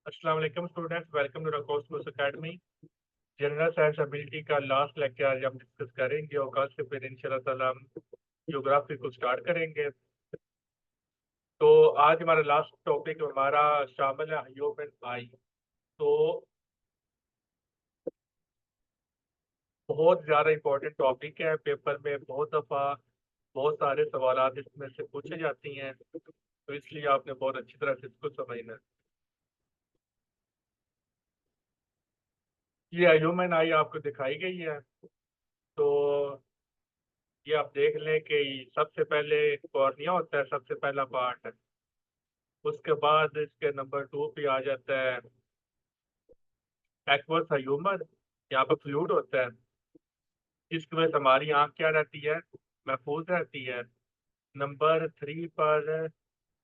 अस्सलाम वालेकुम students, welcome to the course academy. General science ability का लास्ट लेक्चर आज हम डिस्कस करेंगे और कल से फिर इंशाल्लाह ताला हम ज्योग्राफी को स्टार्ट करेंगे। तो आज हमारा लास्ट टॉपिक हमारा शामिल है ह्यूमन आई। तो बहुत ज़्यादा इंपॉर्टेंट टॉपिक है, पेपर में बहुत दफ़ा बहुत सारे सवाल इसमें से पूछे जाती हैं, तो इसलिए आपने बहुत अच्छी तरह से इसको समझना है। ये ह्यूमन आई आपको दिखाई गई है। तो ये आप देख लें कि सबसे पहले कॉर्निया होता है, सबसे पहला पार्ट है। उसके बाद इसके नंबर 2 पे आ जाता है एक्वस ह्यूमर। यहाँ पर फ्लूइड होता है, जिसकी वजह से हमारी आंख क्या रहती है, महफूज रहती है। नंबर 3 पर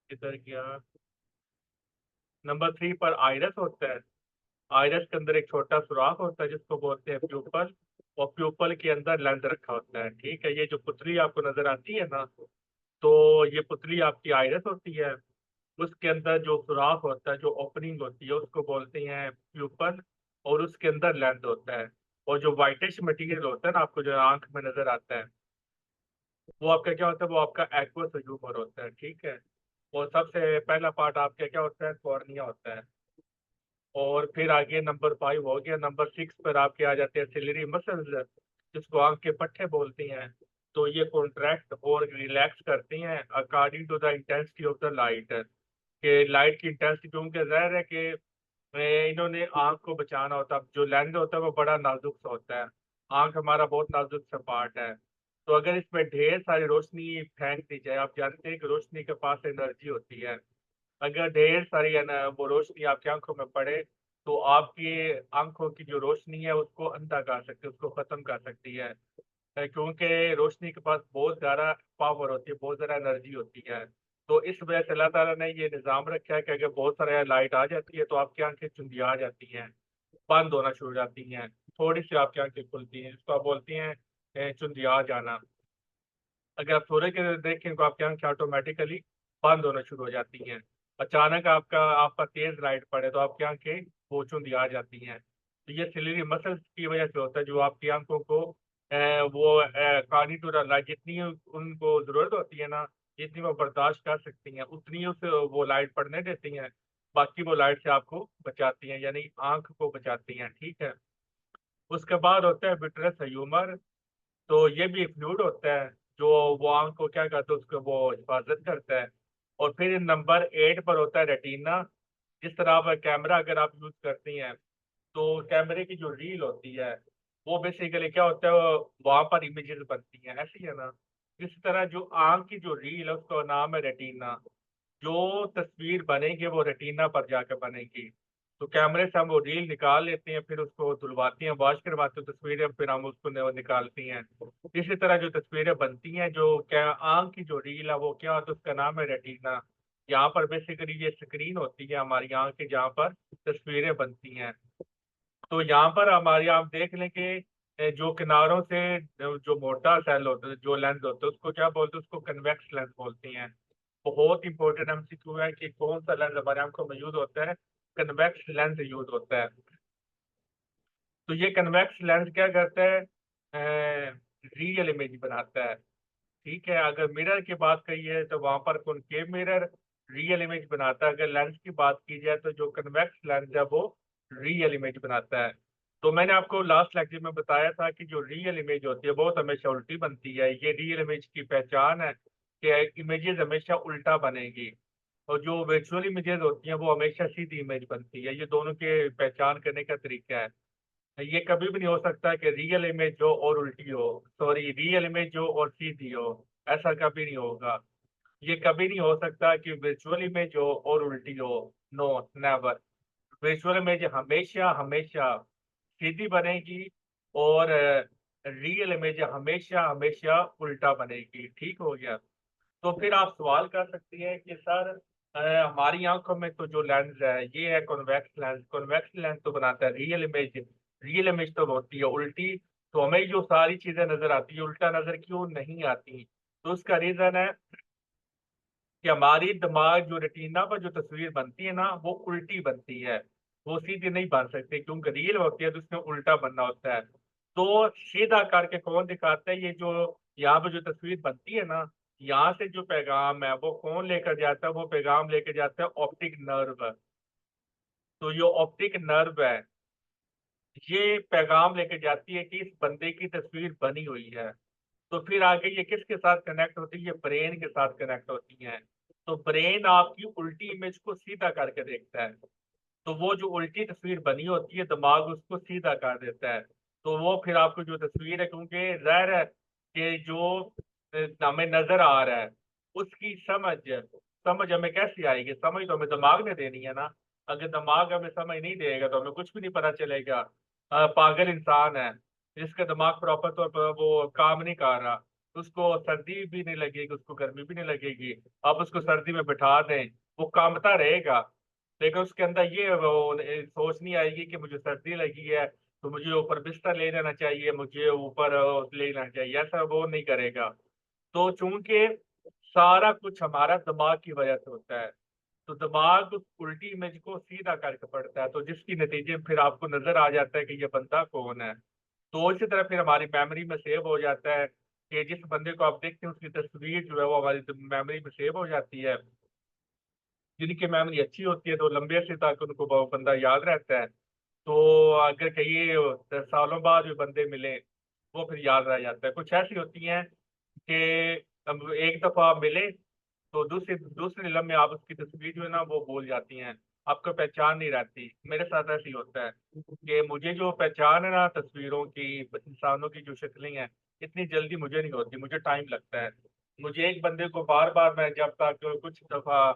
इधर गया, नंबर 3 पर आयरस होता है। आयरस के अंदर एक छोटा सुराख होता है जिसको बोलते हैं प्यूपल, और प्यूपल के अंदर लेंस रखा होता है। ठीक है, ये जो पुतली आपको नजर आती है ना, तो ये पुतली आपकी आयरस होती है। उसके अंदर जो सुराख होता है, जो ओपनिंग होती है, उसको बोलते हैं प्यूपल, और उसके अंदर लेंस होता है। और जो वाइटिश मटेरियल होता है ना, आपको जो आंख में नजर आता है, वो आपका क्या होता है, वो आपका एक्वस ह्यूमर होता है। ठीक है, और सबसे पहला पार्ट आपका क्या होता है, कॉर्निया होता है। और फिर आगे नंबर 5 हो गया। नंबर 6 पर आपके आ जाते हैं सिलरी मसल्स, जिसको आंख के पट्टे बोलते हैं। तो ये कॉन्ट्रैक्ट और रिलैक्स करती हैं according to the intensity of the light. कि लाइट की इंटेंसिटी, क्योंकि जाहिर है कि इन्होंने आंख को बचाना होता है। जो लेंस होता है वो बड़ा नाजुक सा होता है, आंख हमारा बहुत नाजुक सा पार्ट है। तो अगर इसमें ढेर सारी रोशनी फेंक दी जाए, आप जानते हैं कि रोशनी के पास एनर्जी होती है। अगर ढेर सारी है ना वो रोशनी आपकी आंखों में पड़े, तो आपकी आंखों की जो रोशनी है उसको अंधा कर सकती है, उसको खत्म कर सकती है। क्योंकि रोशनी के पास बहुत ज़्यादा पावर होती है, बहुत ज़्यादा एनर्जी होती है। तो इस वजह से अल्लाह ताला ने ये निज़ाम रखा है कि अगर बहुत सारा लाइट आ जाती है तो आपकी आंखें चुंधिया जाती हैं, बंद होना शुरू हो जाती हैं। थोड़ी सी आपकी आंखें खुलती हैं, इसको आप बोलती हैं चुंधिया जाना। अगर आप थोड़े के देखें तो आपकी आंखें ऑटोमेटिकली बंद होना शुरू हो जाती हैं। अचानक आपका तेज लाइट पड़े तो आपकी आंखें वो चुंधिया जाती हैं। तो ये सिलियरी मसल्स की वजह से होता है, जो आपकी आंखों को वो कानी टू लाइट जितनी उनको जरूरत होती है ना, जितनी वो बर्दाश्त कर सकती हैं, उतनी उस वो लाइट पड़ने देती हैं। बाकी वो लाइट से आपको बचाती हैं, यानी आंख को बचाती हैं। ठीक है, उसके बाद होता है विट्रस ह्यूमर। तो ये भी फ्लूइड होता है, जो वो आंख को क्या करता है, उसको वो हिफाजत करता है। और फिर नंबर 8 पर होता है रेटिना। जिस तरह आप कैमरा अगर आप यूज करती हैं, तो कैमरे की जो रील होती है, वो बेसिकली क्या होता है, वहां पर इमेजेस बनती हैं, ऐसी है ना। इस तरह जो आंख की जो रील है उसका नाम है रेटिना। जो तस्वीर बनेगी वो रेटिना पर जाकर बनेगी। तो कैमरे से हम वो रील निकाल लेते हैं, फिर उसको धुलवाती हैं, वॉश करवाते हैं तस्वीरें, फिर हम उसको निकालती हैं। इसी तरह जो तस्वीरें बनती हैं, जो क्या आंख की जो रील है वो क्या होता है, उसका नाम है रेटिना। यहाँ पर बेसिकली ये स्क्रीन होती है हमारी आंख की, जहाँ पर तस्वीरें बनती हैं। तो यहाँ पर हमारी आप देख लें कि जो किनारों से जो मोटा सेल होता है, जो लेंस होता है, उसको क्या बोलते हैं, उसको कन्वेक्स लेंस बोलते हैं। बहुत इंपॉर्टेंट एमसीक्यू है कि कौन सा लेंस हमारे आंखों में यूज होता है, कन्वेक्स लेंस यूज होता है। तो ये कन्वेक्स लेंस क्या करता है, रियल इमेज बनाता है। ठीक है, अगर मिरर की बात कही है तो वहां पर कॉनकेव मिरर रियल इमेज बनाता है। अगर लेंस की बात की जाए तो जो कन्वेक्स लेंस है वो रियल इमेज बनाता है। तो मैंने आपको लास्ट लेक्चर में बताया था कि जो रियल इमेज होती है बहुत हमेशा उल्टी बनती है। ये रियल इमेज की पहचान है कि इमेजेस हमेशा उल्टा बनेगी, और जो वर्चुअल इमेजेस होती हैं वो हमेशा सीधी इमेज बनती है। ये दोनों के पहचान करने का तरीका है। ये कभी भी नहीं हो सकता कि रियल इमेज हो और उल्टी हो, सॉरी रियल इमेज हो और सीधी हो, ऐसा कभी नहीं होगा। ये कभी नहीं हो सकता कि विजुअल इमेज हो और उल्टी हो, नो नेवर। विजुअल इमेज हमेशा हमेशा सीधी बनेगी, और रियल इमेज हमेशा हमेशा उल्टा बनेगी। ठीक हो गया। तो फिर आप सवाल कर सकती हैं कि सर हमारी आंखों में तो जो लेंस है ये है कॉन्वेक्स लेंस, कॉन्वेक्स लेंस तो बनाता है रियल इमेज, रियल इमेज तो होती है उल्टी। तो हमें जो सारी चीजें नजर आती है उल्टा नजर क्यों नहीं आती, तो उसका रीजन है कि हमारी दिमाग जो रेटिना पर जो तस्वीर बनती है ना वो उल्टी बनती है, वो सीधी नहीं बन सकती, क्योंकि रील होती है तो उसमें उल्टा बनना होता है। तो सीधा करके कौन दिखाता है, ये जो यहाँ पे जो तस्वीर बनती है ना, यहाँ से जो पैगाम है वो कौन लेकर जाता है, वो पैगाम लेकर जाता है ऑप्टिक नर्व। तो ये ऑप्टिक नर्व है, ये पैगाम लेकर जाती है कि इस बंदे की तस्वीर बनी हुई है। तो फिर आगे ये किसके साथ कनेक्ट होती है, ये ब्रेन के साथ कनेक्ट होती हैं। तो ब्रेन आपकी उल्टी इमेज को सीधा करके देखता है, तो वो जो उल्टी तस्वीर बनी होती है दिमाग उसको सीधा कर देता है। तो वो फिर आपको जो तस्वीर है, क्योंकि जाहिर है कि जो हमें नजर आ रहा है उसकी समझ समझ हमें कैसे आएगी, समझ तो हमें दिमाग ने देनी है ना। अगर दिमाग हमें समझ नहीं देगा तो हमें कुछ भी नहीं पता चलेगा। पागल इंसान है जिसका दिमाग प्रॉपर तौर पर वो काम नहीं कर रहा, उसको सर्दी भी नहीं लगेगी, उसको गर्मी भी नहीं लगेगी। आप उसको सर्दी में बैठा दें, वो कामता रहेगा, लेकिन उसके अंदर ये वो सोच नहीं आएगी कि मुझे सर्दी लगी है तो मुझे ऊपर बिस्तर ले लेना चाहिए, मुझे ऊपर ले लेना चाहिए, ऐसा वो नहीं करेगा। तो चूंकि सारा कुछ हमारा दिमाग की वजह से होता है, तो दिमाग उस उल्टी इमेज को सीधा करके पड़ता है, तो जिसकी नतीजे में फिर आपको नजर आ जाता है कि ये बंदा कौन है। तो इसी तरह फिर हमारी मेमोरी में सेव हो जाता है कि जिस बंदे को आप देखते हैं उसकी तस्वीर जो है वो हमारी मेमोरी में सेव हो जाती है। जिनकी मेमोरी अच्छी होती है तो लंबे अरसे तक उनको वो बंदा याद रहता है। तो अगर कहीं 10 सालों बाद भी बंदे मिले वो फिर याद रह जाता है। कुछ ऐसी होती हैं कि अब एक दफा मिले तो दूसरे दूसरे लम्हे आप उसकी तस्वीर जो है ना वो भूल जाती हैं, आपको पहचान नहीं रहती। मेरे साथ ऐसे ही होता है कि मुझे जो पहचान है ना तस्वीरों की, इंसानों की जो शक्लें हैं, इतनी जल्दी मुझे नहीं होती, मुझे टाइम लगता है। मुझे एक बंदे को बार बार मैं जब तक कुछ दफा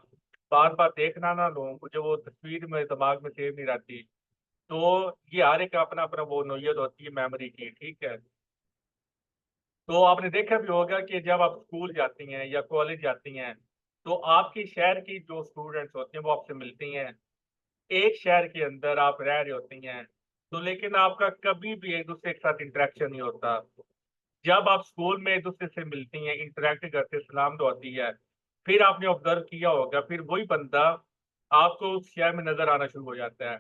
बार बार देखना ना लूं, मुझे वो तस्वीर में दिमाग में सेव नहीं रहती। तो ये हर एक का अपना अपना वो नोयत होती है मेमोरी की, ठीक है। तो आपने देखा भी होगा कि जब आप स्कूल जाती हैं या कॉलेज जाती हैं तो आपके शहर की जो स्टूडेंट्स होते हैं वो आपसे मिलती हैं, एक शहर के अंदर आप रह रही होती हैं, तो लेकिन आपका कभी भी एक दूसरे के साथ इंटरेक्शन नहीं होता। जब आप स्कूल में एक दूसरे से मिलती हैं, इंटरेक्ट करते, सलाम तो होती है, फिर आपने ऑब्जर्व किया होगा फिर वही बंदा आपको उस शहर में नजर आना शुरू हो जाता है।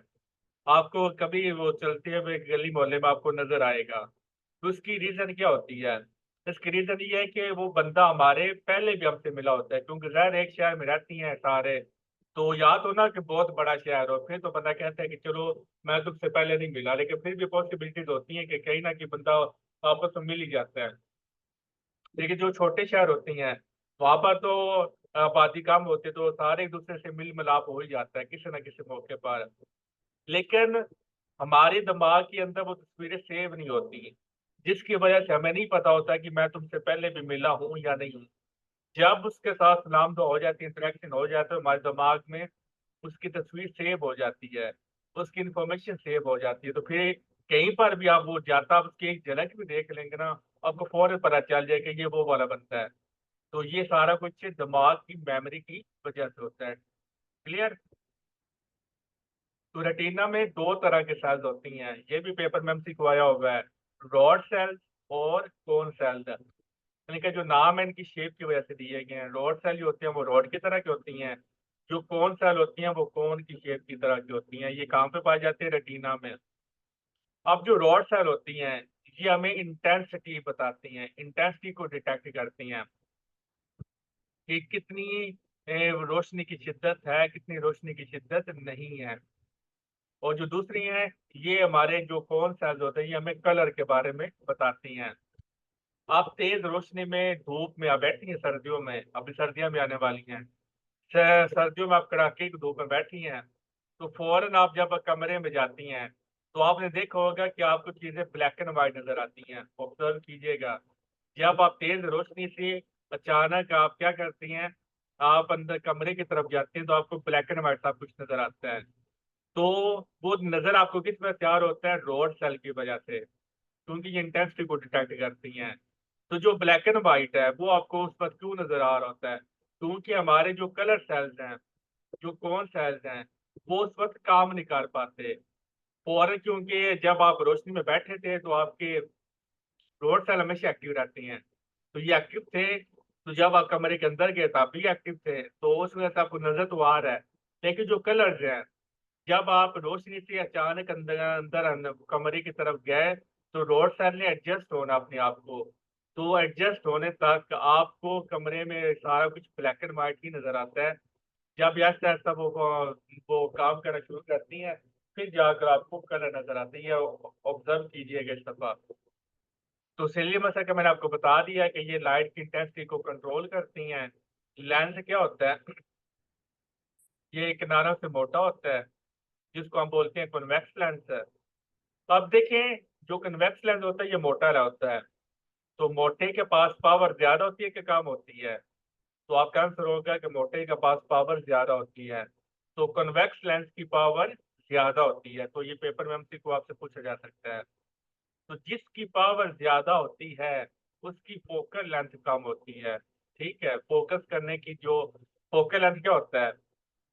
आपको कभी वो चलते हुए गली मोहल्ले में आपको नजर आएगा। तो इसकी रीजन क्या होती है, इसकी रीजन ये है कि वो बंदा हमारे पहले भी हमसे मिला होता है, क्योंकि जाहिर एक शहर में रहती हैं सारे। तो या तो ना कि बहुत बड़ा शहर हो फिर तो बंदा कहता है कि चलो मैं तुमसे पहले नहीं मिला, लेकिन फिर भी पॉसिबिलिटीज होती हैं कि कहीं ना कहीं बंदा आपस में मिल ही जाता है। लेकिन जो छोटे शहर होती हैं वहां पर तो आबादी कम होती है, तो सारे एक दूसरे से मिल मिलाप हो ही जाता है किसी न किसी मौके पर। लेकिन हमारे दिमाग के अंदर वो तस्वीरें सेव नहीं होती, जिसकी वजह से हमें नहीं पता होता कि मैं तुमसे पहले भी मिला हूँ या नहीं हूँ। जब उसके साथ सलाम तो हो जाती है, इंटरेक्शन हो जाता है, हमारे दिमाग में उसकी तस्वीर सेव हो जाती है, उसकी इंफॉर्मेशन सेव हो जाती है। तो फिर कहीं पर भी आप वो जाता आप उसकी एक झलक भी देख लेंगे ना, आपको फौरन पता चल जाए कि ये वो वाला बनता है। तो ये सारा कुछ दिमाग की मेमोरी की वजह से होता है। क्लियर। तो रेटिना में दो तरह के सेल्स होती हैं, ये भी पेपर में सिखवाया हुआ है, रॉड सेल्स और कोन सेल्स। यानी कि जो नाम है इनकी शेप की वजह से दिए गए हैं। रॉड सेल जो होती हैं वो रॉड की तरह की होती हैं, जो कोन सेल होती हैं वो कोन की शेप की तरह की होती हैं। ये कहाँ पे पाई जाती है, रेटिना में। अब जो रॉड सेल होती हैं ये हमें इंटेंसिटी बताती हैं, इंटेंसिटी को डिटेक्ट करती हैं कि कितनी रोशनी की शिद्दत है, कितनी रोशनी की शिद्दत नहीं है। और जो दूसरी हैं ये हमारे जो कौन सेल्स होते हैं ये हमें कलर के बारे में बताती हैं। आप तेज रोशनी में धूप में आप बैठी हैं सर्दियों में, अभी सर्दियां भी आने वाली हैं, सर्दियों में आप कड़ाके की धूप में बैठी हैं, तो फौरन आप जब कमरे में जाती हैं तो आपने देखा होगा कि आपको चीजें ब्लैक एंड व्हाइट नजर आती हैं। ऑब्जर्व कीजिएगा, जब आप तेज रोशनी से अचानक आप क्या करती हैं, आप अंदर कमरे की तरफ जाती हैं तो आपको ब्लैक एंड व्हाइट सब कुछ नजर आता है। तो वो नजर आपको किस वजह से आ रहा होता है, रोड सेल की वजह से, क्योंकि ये इंटेंसिटी को डिटेक्ट करती हैं। तो जो ब्लैक एंड व्हाइट है वो आपको उस वक्त क्यों नजर आ रहा होता है, क्योंकि हमारे जो कलर सेल्स हैं, जो कौन सेल्स हैं, वो उस वक्त काम नहीं कर पाते फौरन, क्योंकि जब आप रोशनी में बैठे थे तो आपके रोड सेल हमेशा एक्टिव रहती हैं, तो ये एक्टिव थे। तो जब आप कमरे के अंदर गए तो आप भी एक्टिव थे, तो उसमें से आपको नजर तो आ रहा है। लेकिन जो कलर्स हैं, जब आप रोशनी से अचानक अंदर अंदर कमरे की तरफ गए, तो रोड सेल ने एडजस्ट होना अपने आप को। तो एडजस्ट होने तक आपको कमरे में सारा कुछ ब्लैक एंड व्हाइट ही नजर आता है। जब ऐसा ऐसा वो काम करना शुरू करती है, फिर जाकर आपको कलर नजर आते हैं। ये ऑब्जर्व कीजिएगा इस दफा। तो सिलिकॉन मसल का मैंने आपको बता दिया कि ये लाइट की इंटेंसिटी को कंट्रोल करती हैं। लेंस क्या होता है? ये किनारों से मोटा होता है, जिसको हम बोलते हैं कॉन्वेक्स लेंस है। तो अब देखें, जो कन्वेक्स लेंस होता है ये मोटा रहा होता है। तो मोटे के पास पावर ज्यादा होती है कि कम होती है? तो आपका आंसर होगा कि मोटे के पास पावर ज्यादा होती है। तो कन्वेक्स लेंस की पावर ज्यादा होती है। तो ये पेपर में एमसीक्यू आपसे पूछा जा सकता है। तो जिसकी पावर ज्यादा होती है, उसकी फोकल लेंथ कम होती है। ठीक है, फोकस करने की जो फोकल लेंथ क्या होता है?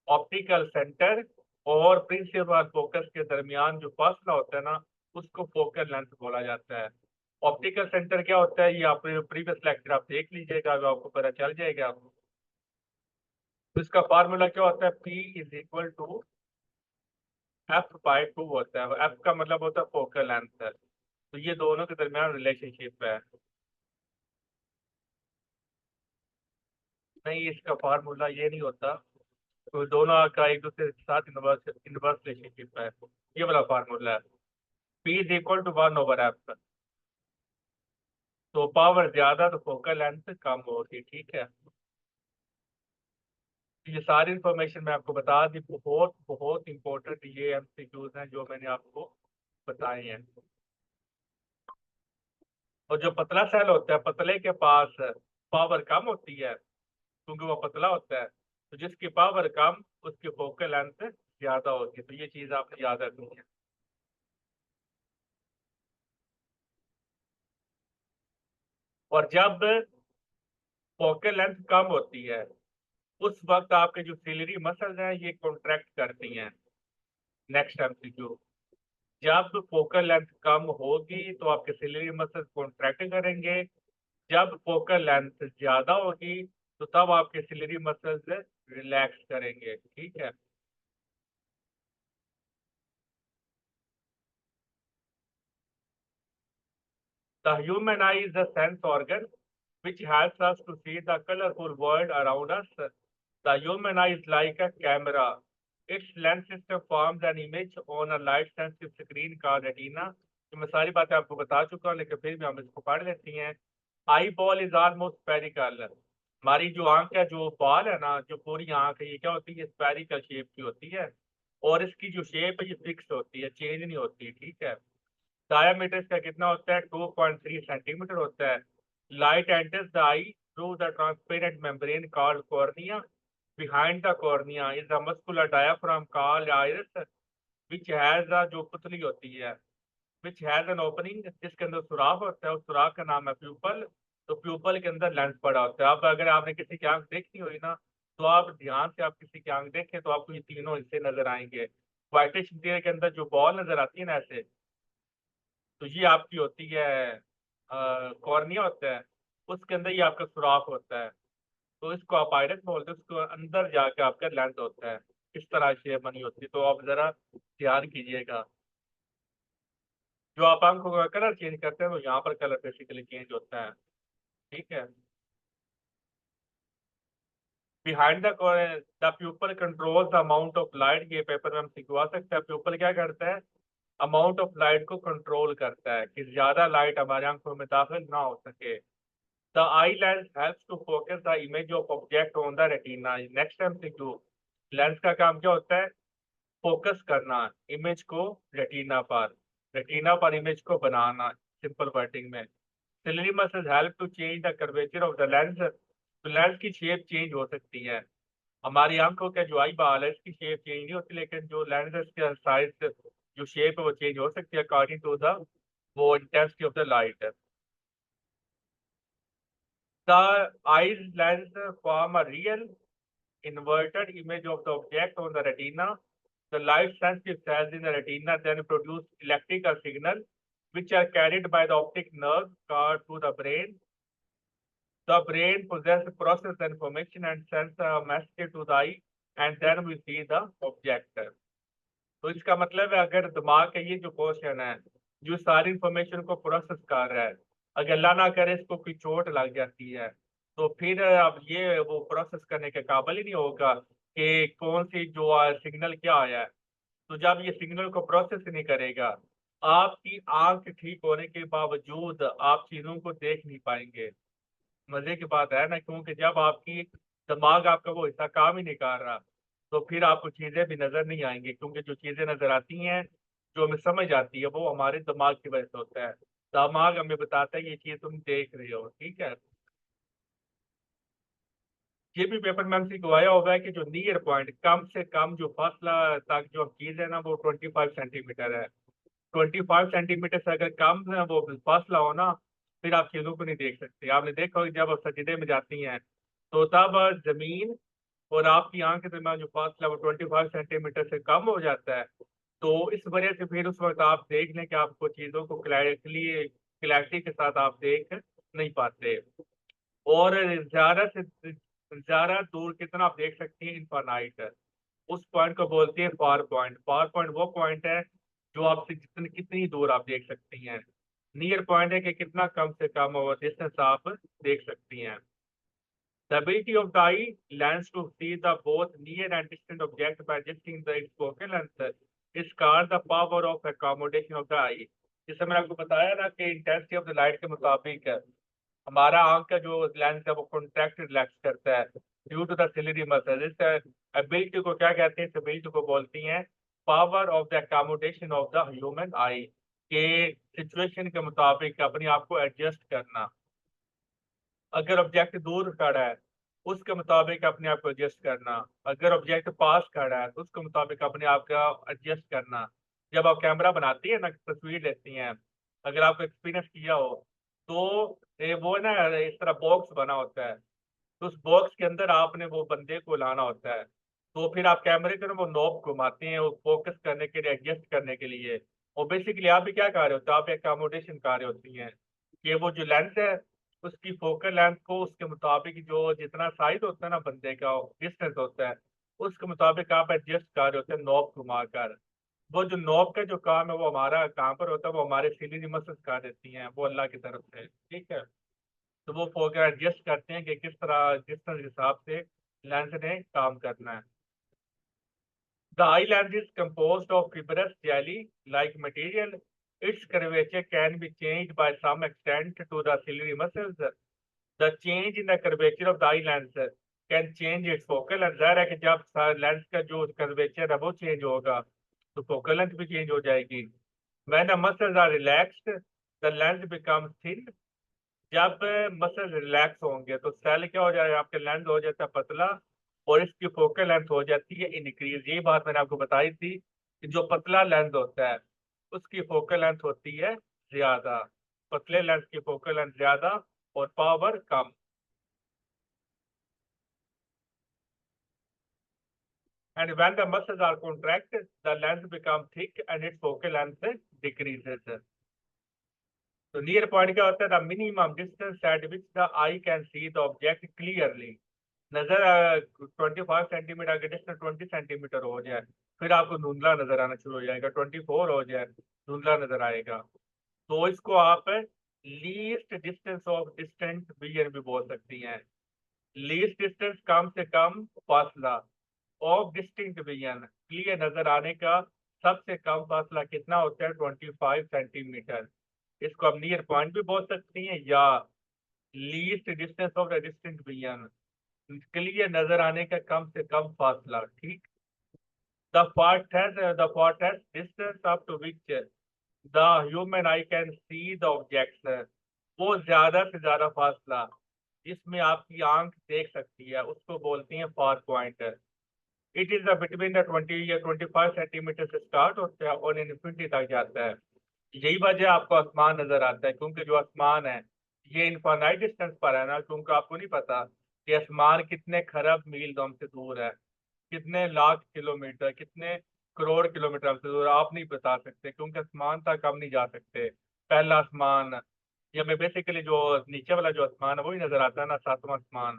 ऑप्टिकल सेंटर और प्रिंसिपल फोकस के दरमियान जो फासला होता है ना, उसको फोकल लेंथ बोला जाता है। ऑप्टिकल सेंटर क्या होता है, ये आप प्रीवियस लेक्चर आप देख लीजिएगा, तो आपको पता चल जाएगा। तो इसका फार्मूला क्या होता है? P is equal to F/2 होता है। F का मतलब होता है फोकल लेंथ। तो ये दोनों के दरमियान रिलेशनशिप है। नहीं, इसका फार्मूला ये नहीं होता। तो दोनों का एक दूसरे के साथ इनवर्स इनवर्स रिलेशनशिप है। ये वाला फार्मूला है। P is equal to 1/F। तो पावर ज्यादा तो फोकल लेंथ कम होगी। ठीक है, ये सारी इंफॉर्मेशन मैं आपको बता दी। बहुत बहुत इंपॉर्टेंट ये एमसीक्यूज हैं जो मैंने आपको बताए हैं। और जो पतला सेल होता है, पतले के पास पावर कम होती है, क्योंकि वो पतला होता है। तो जिसकी पावर कम, उसकी फोकल लेंथ ज्यादा होती है। तो ये चीज आपने याद रखनी है। और जब फोकल लेंथ कम होती है, उस वक्त आपके जो सिलरी मसल्स हैं ये कॉन्ट्रैक्ट करती हैं। नेक्स्ट एमसीक्यू, जब फोकल लेंथ कम होगी तो आपके सिलरी मसल्स कॉन्ट्रैक्ट करेंगे। जब फोकल लेंथ ज्यादा होगी, तो तब आपके सिलरी मसल्स रिलैक्स करेंगे। ठीक है। The human eye is a sense organ which helps us to see the colorful world around us. The human eye is like a camera. Its lens system forms an image on a light-sensitive screen called retina. तो मैं सारी बातें आपको बता चुका हूँ, लेकिन फिर भी हम इसको पढ़ लेती हैं। Eye ball is almost spherical. हमारी जो आंख है, जो बॉल है ना, जो पूरी आंख है, ये क्या होती है? स्पेरिकल शेप की होती है। और इसकी जो शेप है ये फिक्स होती है, चेंज नहीं होती। ठीक है। डायामीटर इसका कितना होता है? 2.3 सेंटीमीटर होता है। Light enters the I through the transparent membrane called cornea. Behind the cornea is the muscular diaphragm called iris, which has a जो पुतली होती है, विच हैज एन ओपनिंग, जिसके अंदर सुराख होता है, उस सुराख का नाम है प्यूपल। तो प्यूपल के अंदर लेंस पड़ा होता है। अब अगर आपने किसी की आंख देखी हुई ना, तो आप ध्यान से आप किसी की आंख देखें तो आपको ये तीनों हिस्से नजर आएंगे। व्हाइटिश इंटीरियर के अंदर जो बॉल नजर आती है ना ऐसे, तो ये आपकी होती है कॉर्निया होता है। उसके अंदर ये आपका सुराख होता है। तो इसको आप आइरिस बोलते हैं। उसको अंदर जाके आपका लेंस होता है। इस तरह से बनी होती है। तो आप जरा ध्यान कीजिएगा। जो आप आंखों का कलर चेंज करते हैं, तो यहाँ पर कलर बेसिकली चेंज होता है। ठीक है। Behind the pupal control the amount of light. ये पेपर में हम सिखवा सकते हैं। प्यूपल क्या करता है? अमाउंट ऑफ लाइट को कंट्रोल करता है कि ज्यादा लाइट हमारे आंखों में दाखिल ना हो सके। The eye lens helps to focus the image of object on the retina. Next MCQ, lens का काम क्या होता है? फोकस करना इमेज को रेटिना पर इमेज को बनाना। सिंपल वर्डिंग में, ciliary muscles help to change the curvature of the lens. तो लेंस की शेप चेंज हो सकती है। हमारी आंखों का जो आई बाल है, इसकी शेप चेंज नहीं होती, लेकिन जो लेंस है इसका साइज, जो शेप है वो चेंज हो सकती है अकॉर्डिंग टू द वो intensity of the light. The eyes lens form a real inverted image of the object on the retina. The light sensitive cells in the retina then produce electrical signal which are carried by the optic nerve called to the brain. The brain possesses process the information and sends a message to the eye, and then we see the object. तो इसका मतलब है अगर दिमाग का ये जो portion है जो सारी इंफॉर्मेशन को प्रोसेस कर रहा है, अगर अल्लाह ना करे इसको कोई चोट लग जाती है तो फिर अब ये वो प्रोसेस करने के काबिल ही नहीं होगा कि कौन सी जो सिग्नल क्या आया है। तो जब ये सिग्नल को प्रोसेस नहीं करेगा, आपकी आंख ठीक होने के बावजूद आप चीजों को देख नहीं पाएंगे। मजे की बात है ना, क्योंकि जब आपकी दिमाग आपका वो हिस्सा काम ही नहीं कर रहा तो फिर आपको चीजें भी नजर नहीं आएंगी, क्योंकि जो चीजें नजर आती हैं जो हमें समझ आती है वो हमारे दिमाग की वजह से होता है। दिमाग हमें बताता है ये चीज तुम देख रहे हो, ठीक है। ये भी पेपर में हमसे गवाया होगा है कि जो नियर पॉइंट कम से कम जो फासला तक जो चीज है ना वो 25 सेंटीमीटर है। 25 सेंटीमीटर से अगर कम है वो फासला हो ना, फिर आप चीजों को नहीं देख सकते। आपने देखा होगा जब आप सजदे में जाती हैं तो तब जमीन और आपकी आंख के दरमियान जो फासला वो 25 सेंटीमीटर से कम हो जाता है। तो इस वजह से फिर उस वक्त आप देख लें कि आपको चीजों को क्लैरिटी के साथ आप देख नहीं पाते। और ज्यादा से ज्यादा दूर कितना आप देख सकते हैं इनफाइनाइट, उस पॉइंट को बोलते हैं फार पॉइंट। फार पॉइंट वो पॉइंट है जो आपसे जितनी कितनी दूर आप देख सकती हैं। नियर पॉइंट है कि कितना कम से कम और डिस्टेंस आप देख सकती हैं। The ability of the eye lens to see the both near and distant object by adjusting the its focal length is called the power of accommodation of the eye। जैसे मैंने आपको बताया ना कि इंटेंसिटी ऑफ द लाइट के मुताबिक हमारा आंख का जो लेंस है वो कॉन्ट्रैक्ट रिलैक्स करता है due to the ciliary muscle. इस एबिलिटी को क्या कहते हैं? इस एबिलिटी को बोलती हैं power of the accommodation of the human eye, के सिचुएशन के मुताबिक अपने आप को एडजस्ट करना। अगर ऑब्जेक्ट दूर खड़ा है उसके मुताबिक अपने आप को एडजस्ट करना, अगर ऑब्जेक्ट पास खड़ा है तो उसके मुताबिक अपने आप का एडजस्ट करना। जब आप कैमरा बनाती है ना, तस्वीर लेती हैं, अगर आपको एक्सपीरियंस किया हो तो वो ना इस तरह बॉक्स बना होता है, तो उस बॉक्स के अंदर आपने वो बंदे को लाना होता है। तो फिर आप कैमरे के ना वो नॉब घुमाते हैं वो फोकस करने के लिए, एडजस्ट करने के लिए। और बेसिकली आप भी क्या कर रहे होते हो? आप एकोमोडेशन कर रहे होती हैं कि वो जो लेंस है उसकी फोकल लेंथ को उसके मुताबिक जो जितना साइज होता है ना बंदे का डिस्टेंस होता है उसके मुताबिक आप एडजस्ट कर रहे होते हैं नॉब घुमा कर। वो जो नॉब का जो काम है वो हमारा कहाँ पर होता है? वो हमारे सीलिंग मसल्स कर देती हैं वो अल्लाह की तरफ से, ठीक है। तो वो फोकस एडजस्ट करते हैं कि किस तरह डिस्टेंस के हिसाब से लेंस ने काम करना है। The eye lens is composed of fibrous jelly-like material. Its curvature can be changed by some extent to the ciliary muscles. The change in the curvature of the eye lens can change its focal length। ज़ाहिर है कि जब lens का जो curvature है वो change होगा तो फोकल लेंथ भी चेंज हो जाएगी। When the muscles are relaxed, the lens becomes thin। जब मसल रिलैक्स होंगे तो सेल क्या हो जाएगा? आपके लेंस हो जाता है पतला और इसकी फोकल लेंथ हो जाती है इंक्रीज। यही बात मैंने आपको बताई थी कि जो पतला लेंस होता है उसकी फोकल लेंथ होती है ज्यादा, पतले लेंस की फोकल लेंथ ज्यादा और पावर कम। And when the muscles are contract the lens become thick and its focal length decreases. तो नियर पॉइंट क्या होता है? The minimum distance at which the eye can see the object clearly. नजर 25 centimetre के distance 20 centimetre हो जाए फिर आपको धुंधला नजर आना शुरू हो जाएगा। 24 हो जाए धुंधला नजर आएगा। तो इसको आप least distance of distant vision भी बोल सकती हैं। लीस्ट डिस्टेंस कम से कम फासला ऑफ डिस्टिंक्ट विजन, क्लियर नजर आने का सबसे कम फासला कितना होता है? 25 सेंटीमीटर। इसको आप नियर पॉइंट भी बोल सकती हैं या least distance of the distinct vision, clear नजर आने का कम से कम फासला, ठीक। the farthest distance up to which the human eye can see the objects, वो ज्यादा से ज्यादा फासला जिसमें आपकी आंख देख सकती है उसको बोलती हैं far point. It is between the 20 या 25 सेंटीमीटर से स्टार्ट होता है और इन्फिनिटी तक जाता है। यही वजह आपको आसमान नजर आता है, क्योंकि जो आसमान है ये इनफाइनाइट डिस्टेंस पर है ना, क्योंकि आपको नहीं पता कि आसमान कितने खरब मील हमसे दूर है, कितने लाख किलोमीटर, कितने करोड़ किलोमीटर हमसे दूर है। आप नहीं बता सकते क्योंकि आसमान तक हम नहीं जा सकते। पहला आसमान, ये हमें बेसिकली जो नीचे वाला जो आसमान है वही नजर आता है ना, सातवां आसमान।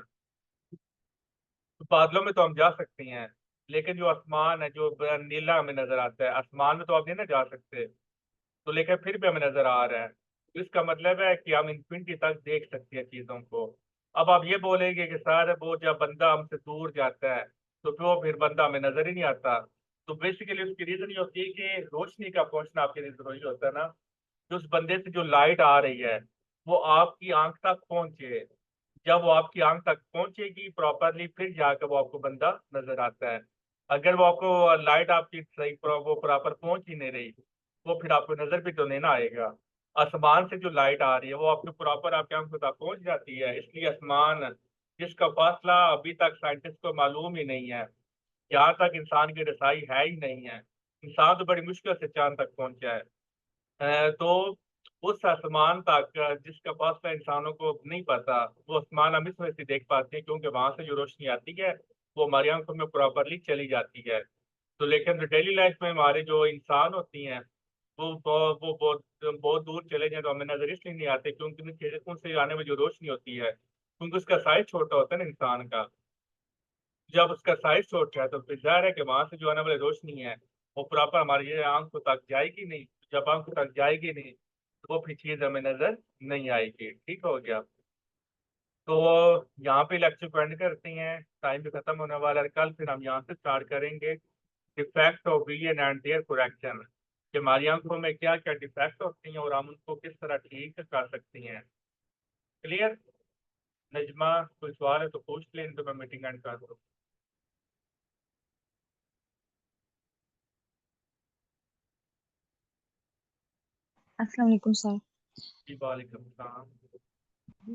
तो बादलों में तो हम जा सकते हैं, लेकिन जो आसमान है जो नीला हमें नजर आता है, आसमान में तो आप नहीं ना जा सकते। तो लेकिन फिर भी हमें नजर आ रहा है, तो इसका मतलब है कि हम इंफिनिटी तक देख सकते हैं चीजों को। अब आप ये बोलेंगे कि सर वो जब बंदा हमसे दूर जाता है तो क्यों फिर बंदा हमें नजर ही नहीं आता। तो बेसिकली उसकी रीजन ये होती है कि रोशनी का पहुंचना आपके लिए जरूरी होता है ना। जो उस बंदे से जो लाइट आ रही है वो आपकी आंख तक पहुंचे। जब वो आपकी आंख तक पहुंचेगी प्रॉपरली फिर जाकर वो आपको बंदा नजर आता है। अगर वो आपको लाइट आपकी सही वो प्रॉपर पहुंच ही नहीं रही, वो फिर आपको नजर भी तो नहीं ना आएगा। आसमान से जो लाइट आ रही है वो आपको प्रॉपर आपके आंखों तक पहुंच जाती है, इसलिए आसमान जिसका फासला अभी तक साइंटिस्ट को मालूम ही नहीं है, यहाँ तक इंसान की रसाई है ही नहीं है। इंसान तो बड़ी मुश्किल से चांद तक पहुंचा है। तो उस आसमान तक जिसका फासला इंसानों को नहीं पता, वो आसमान हम इस वजह से देख पाते हैं क्योंकि वहां से जो रोशनी आती है वो हमारी आंखों में प्रॉपरली चली जाती है। तो लेकिन जो डेली लाइफ में हमारे जो इंसान होती हैं वो बहुत बहुत दूर चले जाए तो हमें नजर इसलिए नहीं आते क्योंकि उनसे आने में जो रोशनी होती है, क्योंकि उसका साइज छोटा होता है ना इंसान का। जब उसका साइज छोटा है तो फिर जाहिर है कि वहां से जो आने वाली रोशनी है वो प्रॉपर हमारी ये आंखों तक जाएगी नहीं। जब आंखों तक जाएगी नहीं तो वो फिर चीज हमें नजर नहीं आएगी। ठीक हो गया। तो यहाँ पे लेक्चर को एंड करते हैं, टाइम भी खत्म होने वाला है। कल फिर हम यहाँ से स्टार्ट करेंगे defect of vision and their correction, कि हमारी आंखों में क्या क्या डिफेक्ट होती हैं और हम उनको किस तरह ठीक कर सकती हैं। क्लियर। नजमा कोई सवाल है तो पूछ लें, तो मैं मीटिंग एंड कर दूँ। अस्सलाम वालेकुम सर। जी वालेकुम सलाम।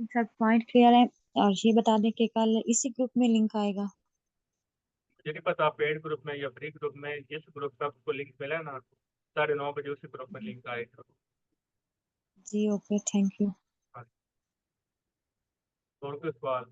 सर पॉइंट क्लियर है। और ये बता दें कि कल इसी ग्रुप में लिंक आएगा। मुझे नहीं पता पेड ग्रुप में या फ्री ग्रुप में, जिस ग्रुप का आपको लिंक मिला है ना 9:30 बजे उसी ग्रुप में लिंक आएगा। जी ओके, थैंक यू। हाँ, और कोई सवाल।